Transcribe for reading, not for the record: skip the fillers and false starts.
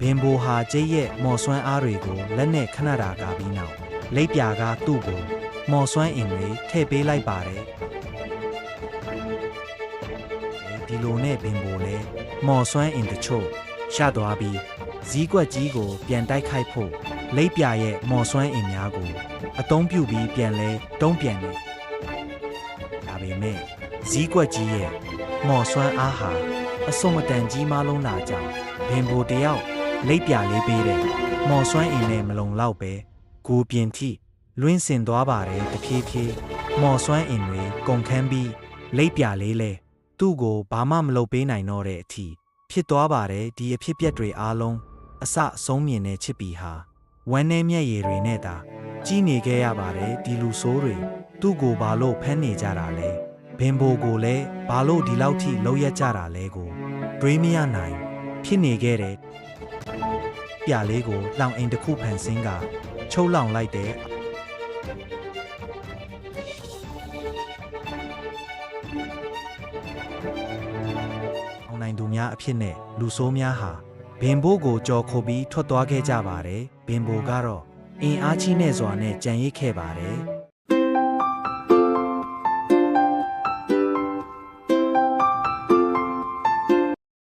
ဘင်ဘိုဟာကျိတ်ရဲ့မော်စွမ်းအားတွေကိုလက်နဲ့ခဏတာကာပြီးနောက်လိပ်ပြာကသူ့ကိုမော်စွမ်းအင်တွေထည့်ပေးလိုက်ပါတယ်ဒီလိုနဲ့ဘင်ဘိုလည်းမော်စွမ်းအင်တချို့ရသွားပြီးဇီးကွက်ကြီးကိုပြန်တိုက်ခိုက်ဖို့လိပ်ပြာရဲ့မော်စွမ်းအင်များကိုအသုံးပြုပြီးပြန်လဲတုံးပြန်တယ်ဒါပေမဲ့ဇီးကွက်ကြီးရဲ့မော်စွမ်းအားဟာအစုံမတန်ကြီးမားလုံးလာကြောင်းဘင်ဘိုတယောက်လိပ်ပြာလေးပေးတဲ့မော်စွမ်းအင်နဲ့မလုံလောက်ပဲကိုပြင်းထိလွင်းစင်သွားပါတယ်တဖြည်းဖြည်းမော်စွမ်းအင်တွေကုန်ခန်းပြီးလိပ်ပြာလေးလဲသူ့ကိုဘာမှမလုပ်ပေးနိုင်တော့တဲ့အထိဖြစ်သွားပါတယ်ဒီအဖြစ်ပြက်တွေအားလုံးအစအဆုံးမြင်တဲ့ချစ်ပီဟာဝမ်းနဲ့မျက်ရည်တွေနဲ့သာကြီးနေခဲ့ရပါတယ်ဒီလူဆိုးတွေသူ့ကိုဘာလို့ဖမ်းနေကြတာလဲဘင်ဘိုကိုလည်းဘာလို့ဒီလောက်ထိလှုပ်ရက်ကြတာလဲကိုတွေးမရနိုင်ဖြစ်နေခဲ့တဲ့ပြာလေးကိုလောင်အိမ်တစ်ခုဖန်ဆင်းကချုပ်လောင်လိုက်တဲ့အောင်နိုင်သူများအဖြစ်နဲ့လူဆိုးများဟာဘင်ဘိုကိုကြော်ခိုပြီးထွက်သွားခဲ့ကြပါတယ်ဘင်ဘိုကတော့အင်အားကြီးနဲ့စွာနဲ့ကြံရိတ်ခဲ့ပါတယ်